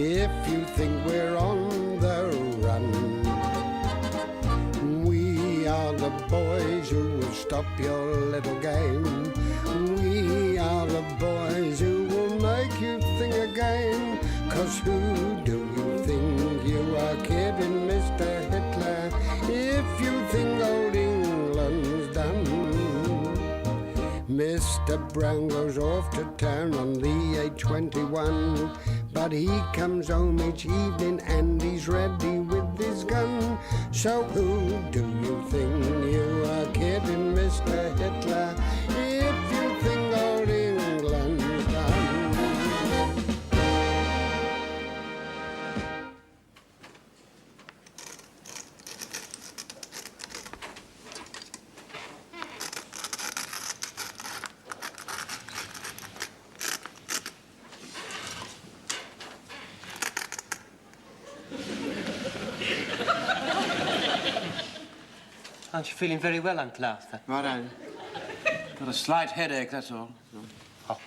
if you think we're on the run. We are the boys who will stop your little game. We are the boys who will make you think again. 'Cause who do you think you are kidding, Mr. Hitler, if you think old England's done? Mr. Brown goes off to town on the A21, but he comes home each evening and he's ready with his gun. So who do you think you are kidding, Mr. Hitler, if you think old England's done? Aren't you feeling very well, Uncle Arthur? Right, I've got a slight headache, that's all. Oh.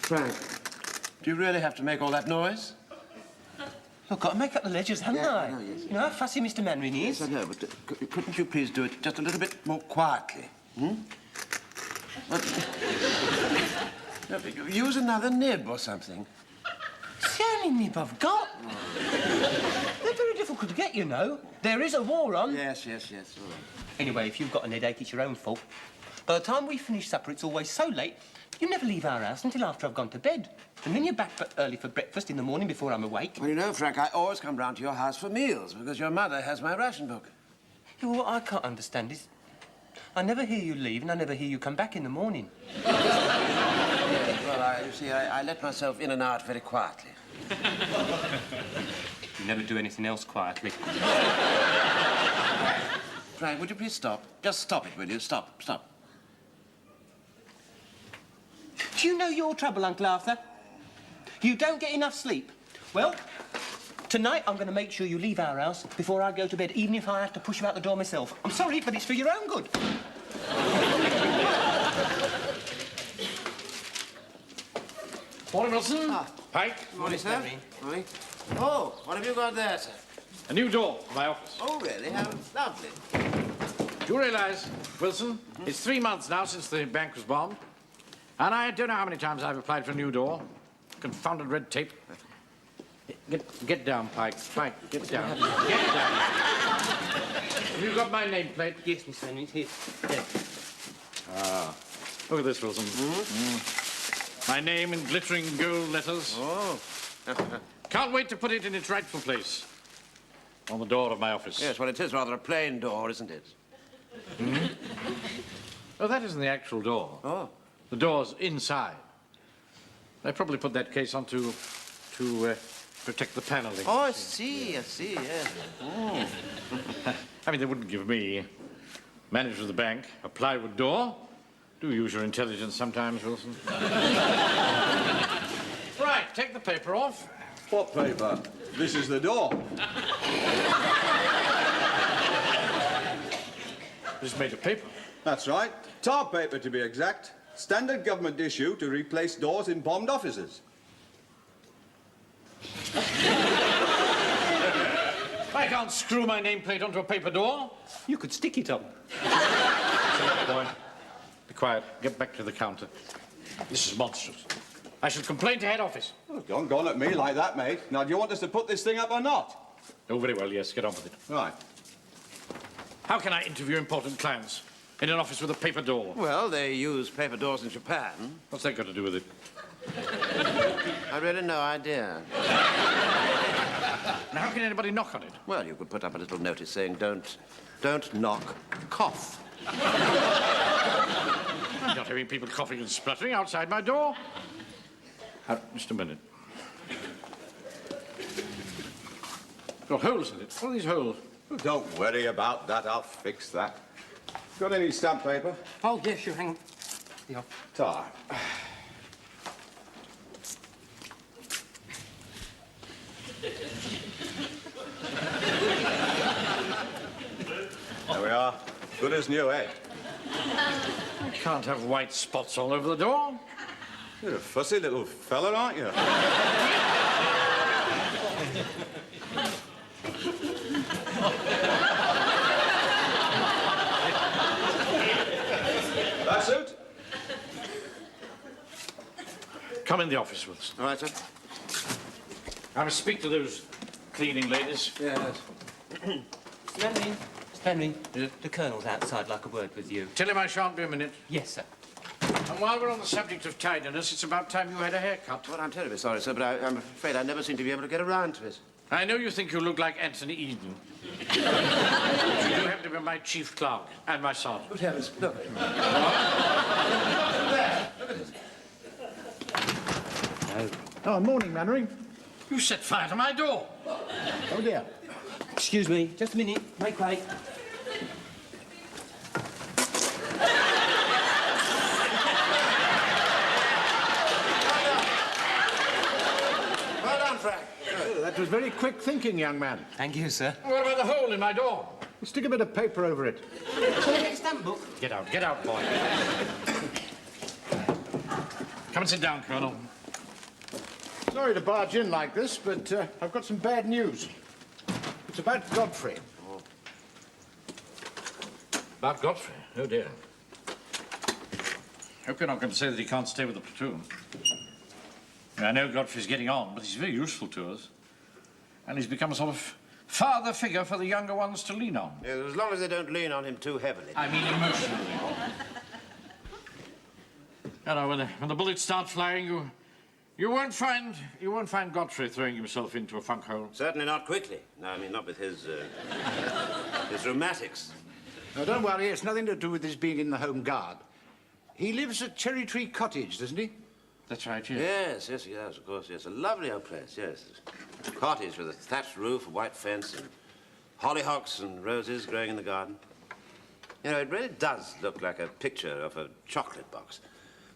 Frank, do you really have to make all that noise? Look, I've got to make up the ledgers, haven't Yeah, I? I know, yes. You know how fussy Mr. Manring is? Yes, I know, but couldn't you please do it just a little bit more quietly? But use another nib or something. It's the only nib I've got. They're very difficult to get, you know. There is a war on. Yes, all right. Anyway, if you've got an headache, it's your own fault. By the time we finish supper, it's always so late, you never leave our house until after I've gone to bed. And then you're back early for breakfast in the morning before I'm awake. Well, you know, Frank, I always come round to your house for meals because your mother has my ration book. Yeah, well, what I can't understand is I never hear you leave and I never hear you come back in the morning. Yes, well, you see, I let myself in and out very quietly. You never do anything else quietly. Frank, would you please stop? Just stop it, will you? Stop. Do you know your trouble, Uncle Arthur? You don't get enough sleep. Well, tonight I'm going to make sure you leave our house before I go to bed, even if I have to push you out the door myself. I'm sorry, but it's for your own good. Morning, Wilson. Pike. Morning, sir. Morning. Oh, what have you got there, sir? A new door for my office. Oh, really? How lovely. Do you realise, Wilson, it's 3 months now since the bank was bombed, and I don't know how many times I've applied for a new door. Confounded red tape. Get down, Pike. Pike, get down. Get down. Have you got my nameplate? Yes, Miss Henry, it's here. There. Ah, look at this, Wilson. My name in glittering gold letters. Oh. Can't wait to put it in its rightful place. On the door of my office. Yes, well, it is rather a plain door, isn't it? Oh, that isn't the actual door. Oh. The door's inside. They probably put that case on to protect the paneling. Oh, I see, yes. I mean, they wouldn't give me, manager of the bank, a plywood door. Do use your intelligence sometimes, Wilson. Right, take the paper off. What paper? This is the door. This is made of paper. That's right. Tar paper, to be exact. Standard government issue to replace doors in bombed offices. I can't screw my nameplate onto a paper door. You could stick it on. Boy, be quiet. Get back to the counter. This is monstrous. I shall complain to head office. Oh, don't go on at me like that, mate. Now, do you want us to put this thing up or not? Oh, very well, yes. Get on with it. Right. How can I interview important clients in an office with a paper door? Well, they use paper doors in Japan. What's that got to do with it? I really no idea. Now, how can anybody knock on it? Well, you could put up a little notice saying, don't knock, cough. I'm not having people coughing and spluttering outside my door. Just a minute. There are holes in it. What are these holes? Don't worry about that. I'll fix that. Got any stamp paper? Oh, yes, you hang on. Yeah. Tar. There we are. Good as new, eh? Can't have white spots all over the door. You're a fussy little fella, aren't you? That's it. Come in the office, Wilson. All right, sir. I must speak to those cleaning ladies. Yes. Stanley. Stanley, the Colonel's outside like a word with you. Tell him I shan't be a minute. Yes, sir. And while we're on the subject of tidiness, it's about time you had a haircut. Well, I'm terribly sorry, sir, but I'm afraid I never seem to be able to get around to it. I know you think you look like Anthony Eden. But you do happen to be my chief clerk and my sergeant. Good heavens, look. Oh, morning, Mannering. You set fire to my door. Oh, dear. Excuse me, just a minute. Make way. Well done, Frank. Oh, that was very quick thinking, young man. Thank you, sir. What about the hole in my door? Stick a bit of paper over it. Shall I get a stamp book? Get out, boy. Come and sit down, Colonel. Sorry to barge in like this, but I've got some bad news. It's about Godfrey. About Godfrey? Oh, dear. Hope you're not going to say that he can't stay with the platoon. I know Godfrey's getting on, but he's very useful to us. And he's become a sort of father figure for the younger ones to lean on. Yeah, as long as they don't lean on him too heavily. I mean emotionally. You know, when the bullets start flying, you won't find Godfrey throwing himself into a funk hole. Certainly not quickly. No, I mean, not with his rheumatics. Now, don't worry, it's nothing to do with his being in the Home Guard. He lives at Cherry Tree Cottage, doesn't he? That's right, yes. Yes, of course, yes. A lovely old place, yes. A cottage with a thatched roof, a white fence, and hollyhocks and roses growing in the garden. You know, it really does look like a picture of a chocolate box.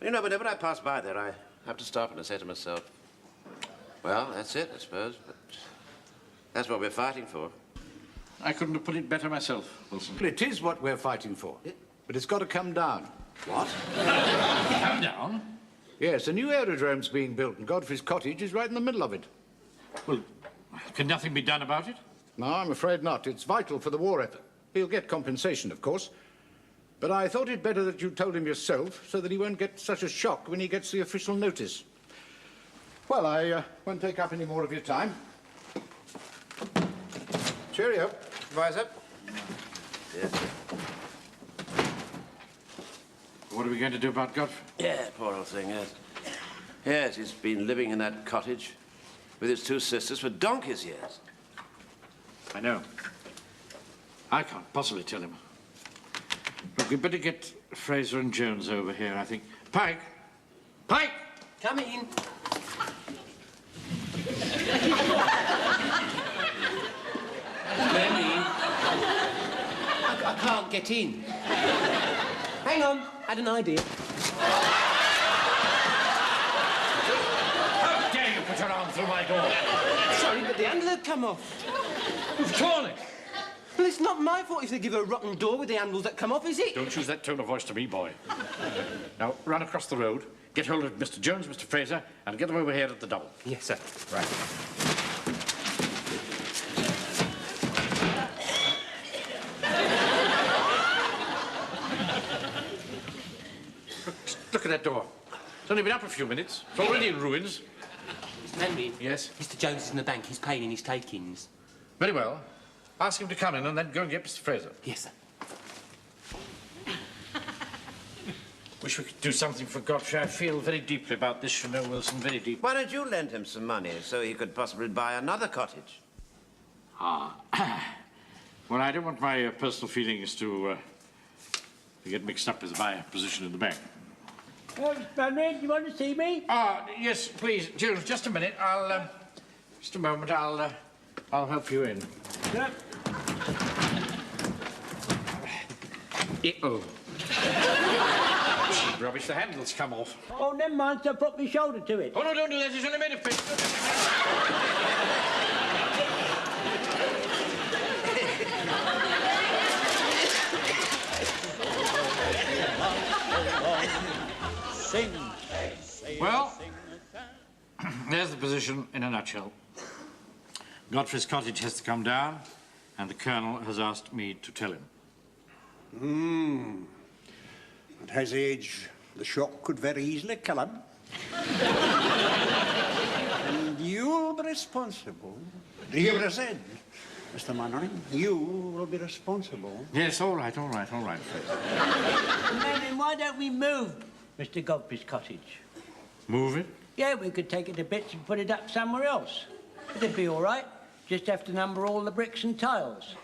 You know, whenever I pass by there, I have to stop and I say to myself, well, that's it, I suppose, but that's what we're fighting for. I couldn't have put it better myself, Wilson. Well, it is what we're fighting for. But it's got to come down. What? Calm down. Yes, a new aerodrome's being built, and Godfrey's cottage is right in the middle of it. Well, can nothing be done about it? No, I'm afraid not. It's vital for the war effort. He'll get compensation, of course. But I thought it better that you told him yourself, so that he won't get such a shock when he gets the official notice. Well, I won't take up any more of your time. Cheerio. Rise up. Yes, sir. What are we going to do about Godfrey? Yeah, poor old thing, yes. Yes, he's been living in that cottage with his two sisters for donkey's years. I know. I can't possibly tell him. Look, we'd better get Fraser and Jones over here, I think. Pike! Pike! Come in. I can't get in. Hang on, had an idea. How dare you put your arm through my door? Sorry, but the handle had come off. You've torn it! Well, it's not my fault if they give a rotten door with the handles that come off, is it? Don't use that tone of voice to me, boy. Now, run across the road, get hold of Mr. Jones, Mr. Fraser, and get them over here at the double. Yes, sir. Right. Look at that door. It's only been up a few minutes. It's already in ruins. Henry. Yes? Mr. Jones is in the bank. He's paying in his takings. Very well. Ask him to come in and then go and get Mr. Fraser. Yes, sir. Wish we could do something for Godfrey. I feel very deeply about this, you know, Wilson, very deep. Why don't you lend him some money so he could possibly buy another cottage? Well, I don't want my personal feelings to get mixed up with my position in the bank. Stanley, you want to see me? Yes, please. Jones, just a minute. Just a moment. I'll help you in. Yeah. Oh. Rubbish, the handle's come off. Oh, never mind, so put my shoulder to it. Oh, no, don't do that. It's only made of paper. position in a nutshell. Godfrey's cottage has to come down, and the Colonel has asked me to tell him. At his age, the shock could very easily kill him. And you'll be responsible. Do you understand, Mr. Mannering? You will be responsible. Yes, all right, Fraser. Maybe why don't we move Mr. Godfrey's cottage? Move it? Yeah, we could take it to bits and put it up somewhere else. It'd be all right. Just have to number all the bricks and tiles.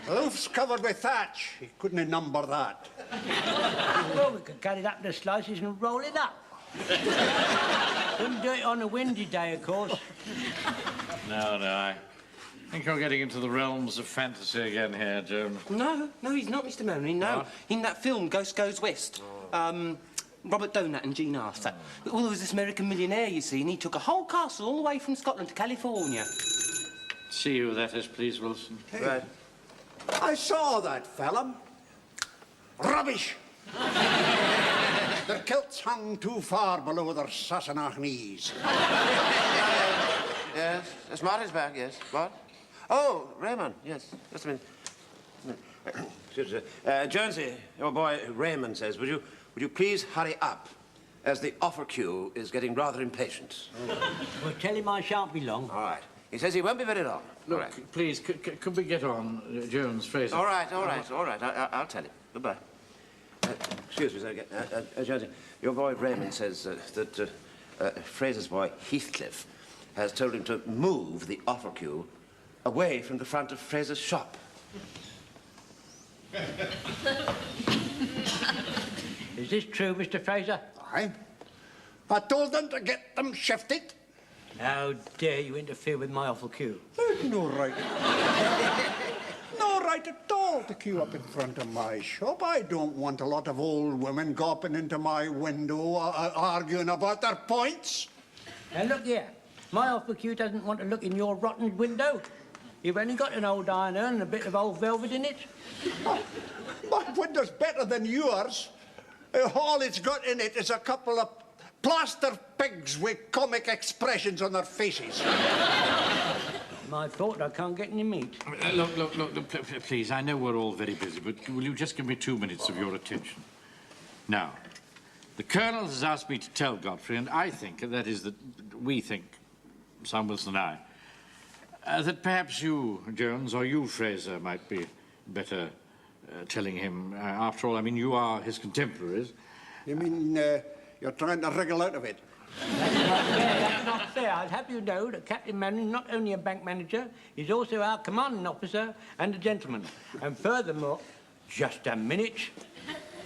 The roof's covered with thatch. He couldn't number that. Well, we could cut it up into slices and roll it up. Couldn't do it on a windy day, of course. No, I think you're getting into the realms of fantasy again here, Jones. No, he's not, Mr. Mannering, no. What? In that film, Ghost Goes West, Robert Donat and Jean Arthur. Well, there was this American millionaire, you see, and he took a whole castle all the way from Scotland to California. See who that is, please, Wilson. Right. I saw that film. Rubbish. Their kilts hung too far below their Sassenach knees. Yes, Martin's back, yes. What? Oh, Raymond, yes. Just a minute. Excuse me. Jonesy, your boy Raymond says, would you please hurry up, as the offer queue is getting rather impatient. Well, tell him I shan't be long. All right. He says he won't be very long. Look, All right. please, could we get on, Jones, Fraser? All right. I'll tell him. Goodbye. Excuse me, sir. Jonesy, your boy Raymond says that Fraser's boy Heathcliff has told him to move the offer queue away from the front of Fraser's shop. Is this true, Mr. Fraser? Aye. I told them to get them shifted. How dare you interfere with my awful queue? There's no right. No right at all to queue up in front of my shop. I don't want a lot of old women gawping into my window, arguing about their points. Now, look here. My awful queue doesn't want to look in your rotten window. You've only got an old iron urn and a bit of old velvet in it. My window's better than yours. All it's got in it is a couple of plaster pigs with comic expressions on their faces. My fault I can't get any meat. Look, please, I know we're all very busy, but will you just give me 2 minutes of your attention? Now, the Colonel has asked me to tell Godfrey, and I think, that is, that we think, Sam Wilson and I, that perhaps you, Jones, or you, Fraser, might be better telling him. After all, I mean, you are his contemporaries. You mean you're trying to wriggle out of it? That's not fair. I'd have you know that Captain Mannering is not only a bank manager, he's also our commanding officer and a gentleman. And furthermore, just a minute,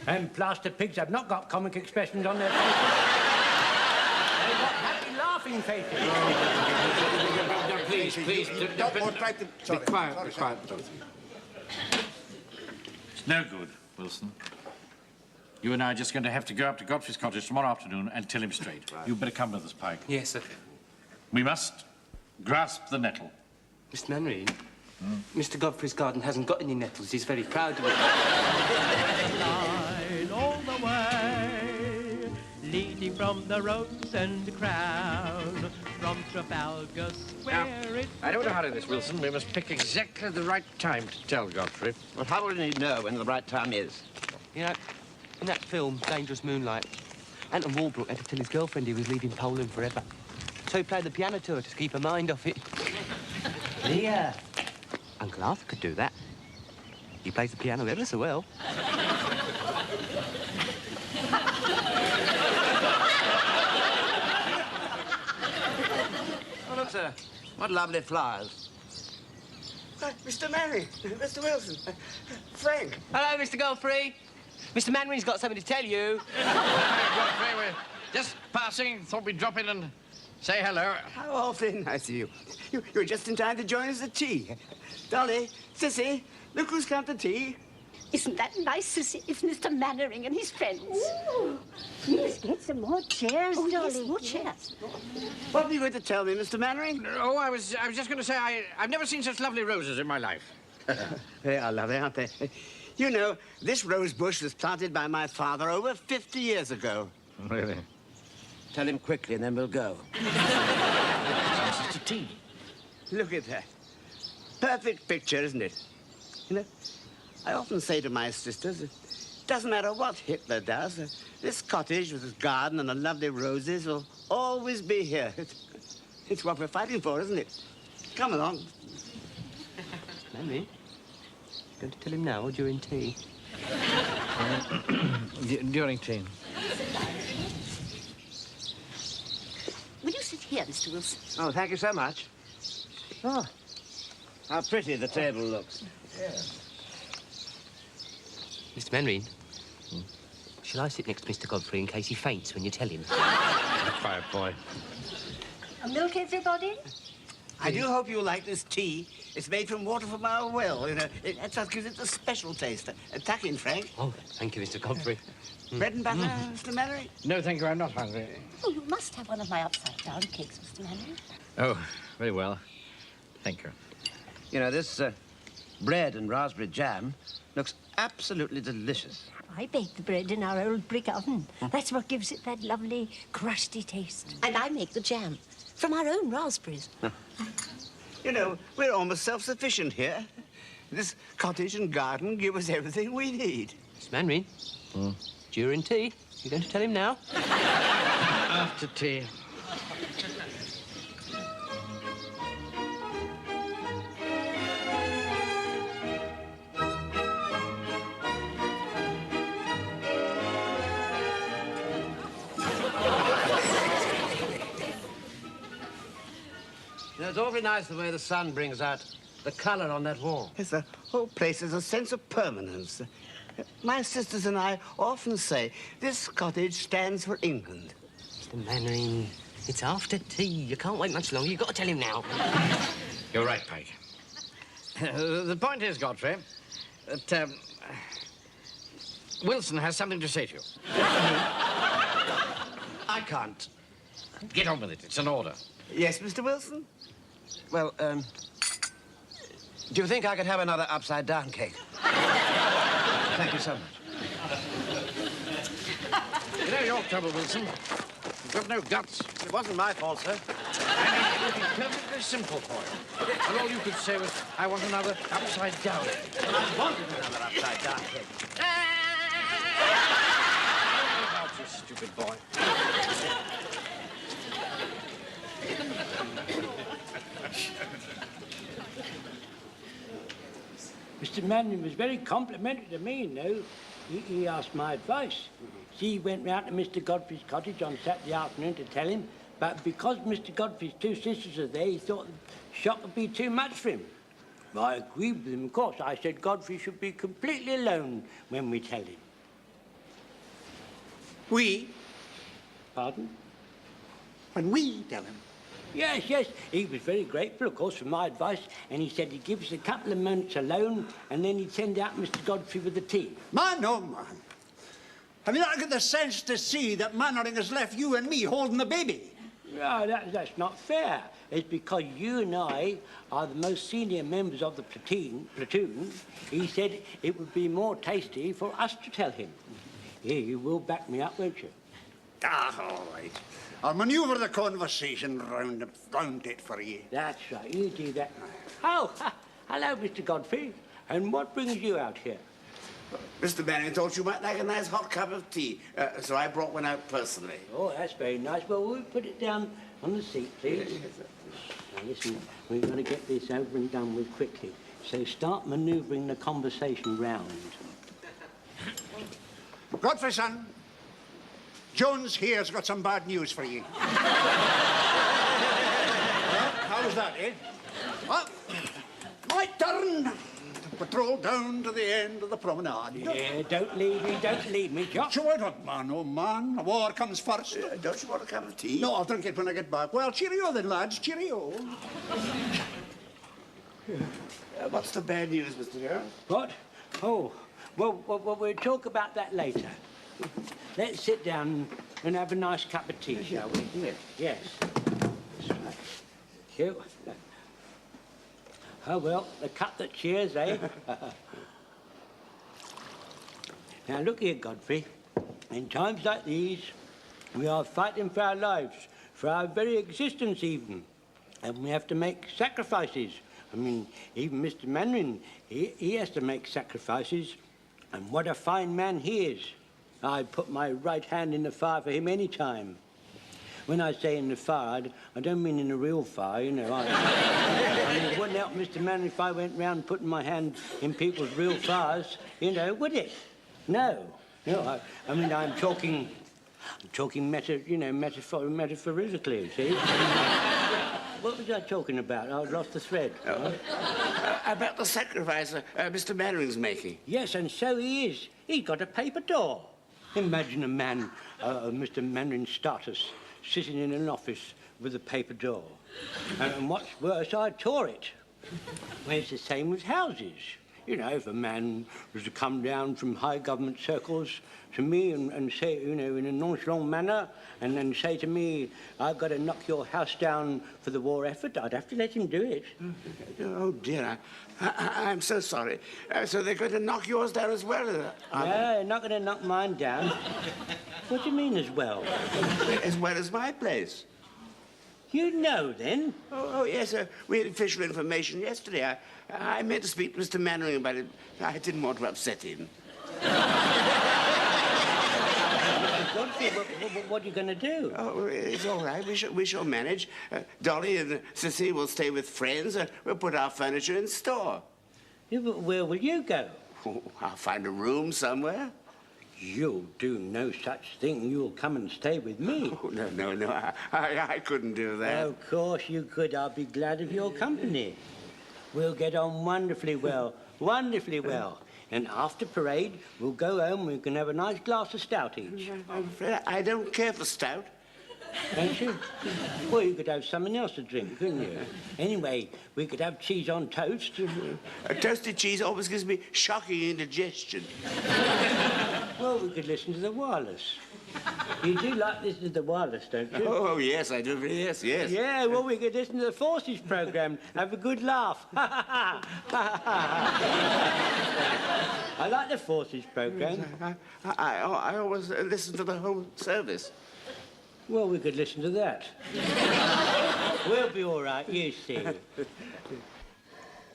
and plaster pigs have not got comic expressions on their faces. They've got happy laughing faces. Please, Don't try to... Sorry. Be quiet, Sorry, be quiet. It's no good, Wilson. You and I are just going to have to go up to Godfrey's cottage tomorrow afternoon and tell him straight. Right. You better come with us, Pike. Yes, sir. We must grasp the nettle. Mr. Mannering, Mr. Godfrey's garden hasn't got any nettles. He's very proud of it. Line all the way, leading from the Rose and the Crown, from Trafalgar Square. I don't know how to do this, Wilson. We must pick exactly the right time to tell Godfrey. Well, how will he know when the right time is? You know, in that film, Dangerous Moonlight, Anton Walbrook had to tell his girlfriend he was leaving Poland forever. So he played the piano to her to keep her mind off it. Yeah. Uncle Arthur could do that. He plays the piano ever so well. Oh, look, sir. What lovely flowers. Mr. Mannering, Mr. Wilson, Frank. Hello, Mr. Godfrey. Mr. Mannering's got something to tell you. Godfrey, we're just passing. Thought we'd drop in and say hello. How awfully nice of you. You're just in time to join us at tea. Dolly, Sissy, look who's come to tea. Isn't that nice, Sissy? It's Mr. Mannering and his friends. Ooh. Yes, get some more chairs, Dolly. Yes, more chairs. What were you going to tell me, Mr. Mannering? Oh, I was just going to say I've never seen such lovely roses in my life. They are lovely, aren't they? You know, this rose bush was planted by my father over 50 years ago. Really? Tell him quickly and then we'll go. It's a tea. Look at that. Perfect picture, isn't it? You know, I often say to my sisters, it doesn't matter what Hitler does, this cottage with its garden and the lovely roses will always be here. It's what we're fighting for, isn't it? Come along. Mammy, going to tell him now or during tea? During tea. Will you sit here, Mr. Wilson? Oh, thank you so much. Oh, how pretty the table looks. Mr. Manring, shall I sit next to Mr. Godfrey in case he faints when you tell him? Quiet boy. A milk, everybody? I do hope you like this tea. It's made from water from our well, you know. That's what gives it a special taste. Tuck in, Frank. Oh, thank you, Mr. Godfrey. Bread and butter, Mr. Mannering? No, thank you, I'm not hungry. Oh, you must have one of my upside-down cakes, Mr. Mannering. Oh, very well. Thank you. You know, this bread and raspberry jam looks absolutely delicious. I bake the bread in our old brick oven. That's what gives it that lovely, crusty taste. And I make the jam from our own raspberries. You know, we're almost self-sufficient here. This cottage and garden give us everything we need. Mr. Manring, during tea, you going to tell him now? After tea. You know, it's awfully nice the way the sun brings out the colour on that wall. Yes, the whole place has a sense of permanence. My sisters and I often say this cottage stands for England. Mr. Manring, it's after tea. You can't wait much longer. You've got to tell him now. You're right, Pike. The point is, Godfrey, that Wilson has something to say to you. I can't. Get on with it. It's an order. Yes, Mr. Wilson? Well, do you think I could have another upside-down cake? Thank you so much. You know your trouble, Wilson. You've got no guts. It wasn't my fault, sir. I mean, it would be perfectly simple for you. And all you could say was, I want another upside down. I wanted another upside-down cake. Out, you stupid boy. Mr. Manning was very complimentary to me, you know. He asked my advice. See, he went round to Mr. Godfrey's cottage on Saturday afternoon to tell him, but because Mr. Godfrey's two sisters are there, he thought the shock would be too much for him. Well, I agreed with him, of course. I said Godfrey should be completely alone when we tell him. We? Pardon? When we tell him. Yes, yes. He was very grateful, of course, for my advice, and he said he'd give us a couple of minutes alone, and then he'd send out Mr. Godfrey with the tea. Man, oh, man. Have you not got the sense to see that Mannering has left you and me holding the baby? No, that's not fair. It's because you and I are the most senior members of the platoon. He said it would be more tasty for us to tell him. Here, you will back me up, won't you? Ah, all right. I'll manoeuvre the conversation round it for you. That's right, you do that. Oh, hello, Mr. Godfrey. And what brings you out here? Mr. Mannering thought you might like a nice hot cup of tea, so I brought one out personally. Oh, that's very nice. Well, we'll put it down on the seat, please. Now, listen, we've got to get this over and done with quickly. So start manoeuvring the conversation round. Godfrey, son, Jones here's got some bad news for you. Well, how's that, eh? Well, my turn to patrol down to the end of the promenade. Yeah, don't leave me, Jock. Sure, why not, man, oh, man. War comes first. Don't you want a cup of tea? No, I'll drink it when I get back. Well, cheerio then, lads, cheerio. What's the bad news, Mr. Jones? What? Oh, well, we'll talk about that later. Let's sit down and have a nice cup of tea, shall we? Yes. That's right. You. Oh, well, the cup that cheers, eh? Now, look here, Godfrey. In times like these, We are fighting for our lives, for our very existence even. And we have to make sacrifices. I mean, even Mr. Mannering, he has to make sacrifices. And what a fine man he is. I'd put my right hand in the fire for him any time. When I say in the fire, I don't mean in the real fire, you know. I mean, it wouldn't help Mr. Mannering if I went round putting my hand in people's real fires, you know, would it? No. No, I mean, I'm talking metaphorically, see? What was I talking about? I lost the thread. About the sacrifice Mr. Mannering's making. Yes, and so he is. He's got a paper door. Imagine a man of Mr. Mannering's status sitting in an office with a paper door. And what's worse, I tore it. Well, it's the same with houses. You know, if a man was to come down from high government circles to me and say, you know, in a nonchalant manner, and then say to me, I've got to knock your house down for the war effort, I'd have to let him do it. Oh, dear. I'm so sorry. So they're going to knock yours down as well? No, they're not going to knock mine down. What do you mean, as well? As well as my place. You know, then? Oh, yes, we had official information yesterday. I meant to speak to Mr. Mannering about it. I didn't want to upset him. Godfrey, what are you going to do? Oh, it's all right. We shall manage. Dolly and Sissy will stay with friends. We'll put our furniture in store. Yeah, but where will you go? Oh, I'll find a room somewhere. You'll do no such thing. You'll come and stay with me. Oh, no. I couldn't do that. Of course you could. I'll be glad of your company. We'll get on wonderfully well. Wonderfully well. And after parade, we'll go home. We can have a nice glass of stout each. I'm afraid I don't care for stout. Don't you? Well, you could have something else to drink, couldn't you? Anyway, we could have cheese on toast. Toasted cheese always gives me shocking indigestion. Well, we could listen to the wireless. You do like listening to the wireless, don't you? Oh, yes, I do. Yes. Yeah, well, we could listen to the Forces programme. Have a good laugh. I like the Forces programme. I always listen to the whole service. Well, we could listen to that. We'll be all right, you see.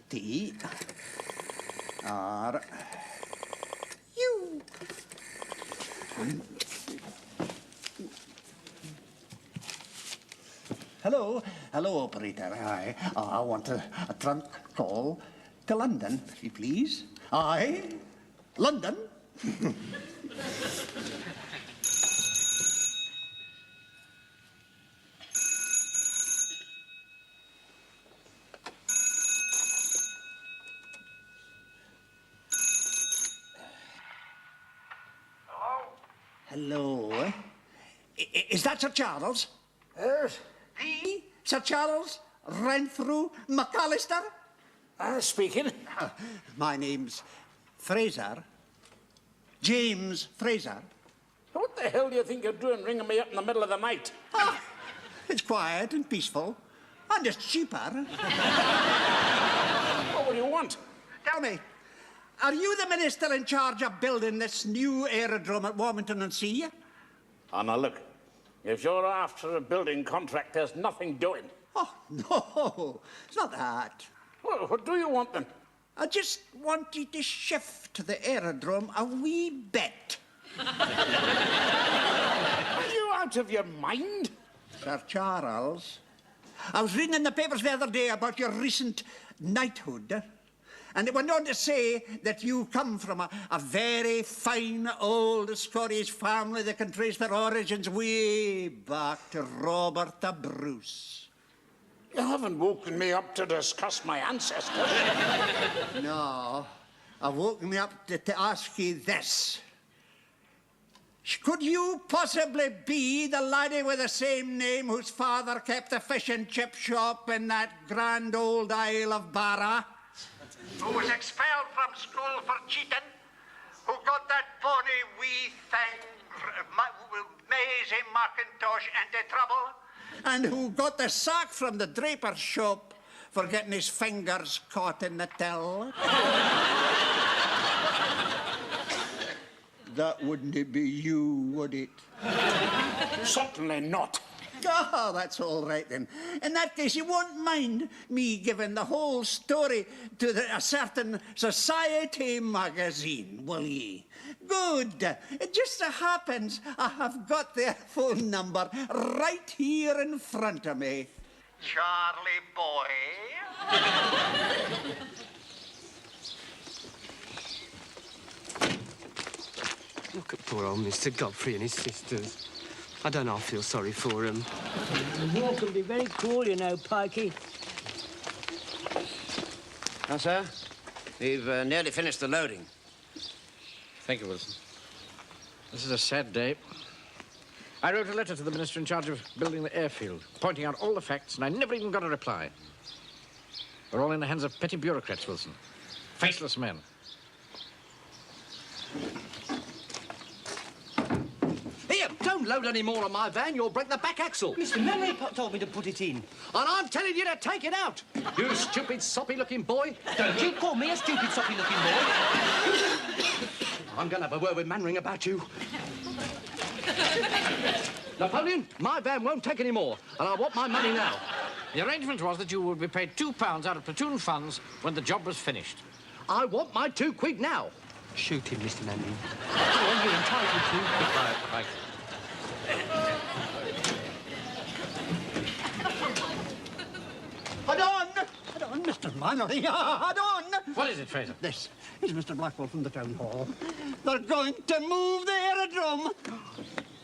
T. R. U. Hello, operator. I want a trunk call to London, if you please. London. Hello. Is that Sir Charles? Yes? The Sir Charles Renfrew McAllister? Speaking. My name's Fraser. James Fraser. What the hell do you think you're doing ringing me up in the middle of the night? It's quiet and peaceful. And it's cheaper. What do you want? Tell me, are you the minister in charge of building this new aerodrome at Warmington-on-Sea? Oh, now look, if you're after a building contract, there's nothing doing. Oh, no, it's not that. Well, what do you want then? I just want you to shift the aerodrome a wee bit. Are you out of your mind? Sir Charles, I was reading in the papers the other day about your recent knighthood, and it went on to say that you come from a very fine old Scottish family that can trace their origins way back to Robert the Bruce. You haven't woken me up to discuss my ancestors. No, I've woken me up to ask you this. Could you possibly be the laddie with the same name whose father kept a fish and chip shop in that grand old Isle of Barra? Who was expelled from school for cheating? Who got that bonny wee thing, Maisie Mackintosh, into trouble? And who got the sack from the draper's shop for getting his fingers caught in the till? That wouldn't be you, would it? Certainly not. Oh, that's all right then. In that case, you won't mind me giving the whole story to a certain society magazine, will ye? Good. It just so happens I have got their phone number right here in front of me. Charlie boy. Look at poor old Mr. Godfrey and his sisters. I don't half feel sorry for them. The war can be very cruel, you know, Pikey. Now, sir, we've nearly finished the loading. Thank you, Wilson. This is a sad day. I wrote a letter to the minister in charge of building the airfield, pointing out all the facts, and I never even got a reply. We're all in the hands of petty bureaucrats, Wilson. Faceless men. Here, don't load any more on my van. You'll break the back axle. Mr. Mannering told me to put it in. And I'm telling you to take it out. You stupid, soppy-looking boy. Don't you call me a stupid, soppy-looking boy. I'm going to have a word with Mannering about you. Napoleon, my van won't take any more, and I want my money now. The arrangement was that you would be paid £2 out of platoon funds when the job was finished. I want my £2 now. Shoot him, Mr. Mannering. Well, you're entitled to. Right. Hold on, Mr. Mannering, hold on. What is it, Fraser? This is Mr. Blackwell from the town hall. They're going to move the aerodrome.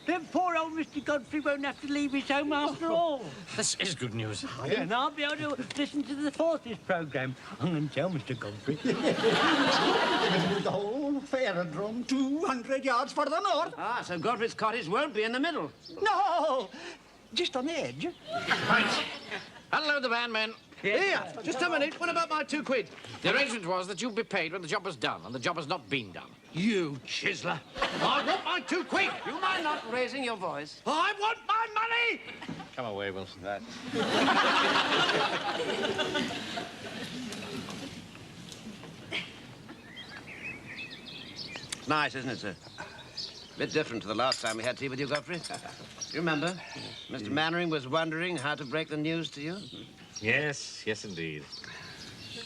Then poor old Mr. Godfrey won't have to leave his home after all. This is good news. And I'll be able to listen to the Forces programme. I'm going to tell Mr. Godfrey. They're going to move the whole aerodrome 200 yards further north. Ah, so Godfrey's cottage won't be in the middle. No, just on the edge. Right. Unload the van, men. Here, just a minute. What about my £2? The arrangement was that you'd be paid when the job was done, and the job has not been done. You chiseler. I want my £2. You mind not raising your voice? I want my money. Come away, Wilson. Right. Nice, isn't it, sir? Bit different to the last time we had tea with you, Godfrey. You remember? Mr. Mannering was wondering how to break the news to you. Yes, indeed.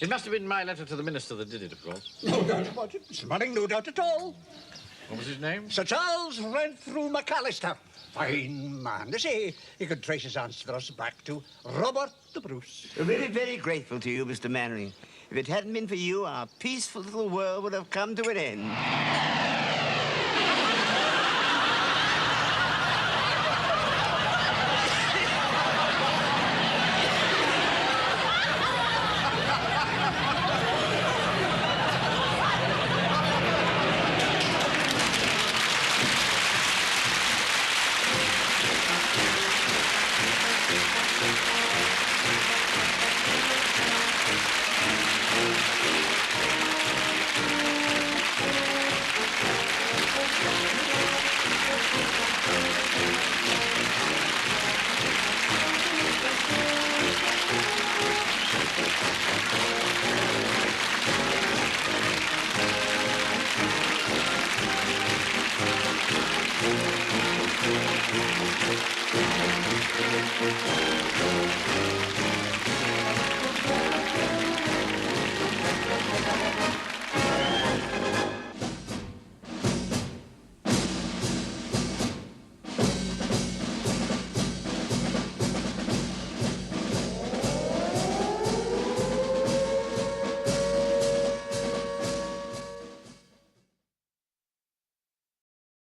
It must have been my letter to the minister that did it, of course. No doubt about it, Mr. Mannering, no doubt at all. What was his name? Sir Charles Renfrew McAllister. Fine man. They say he could trace his ancestors back to Robert the Bruce. We're very, very grateful to you, Mr. Mannering. If it hadn't been for you, our peaceful little world would have come to an end. Thank you.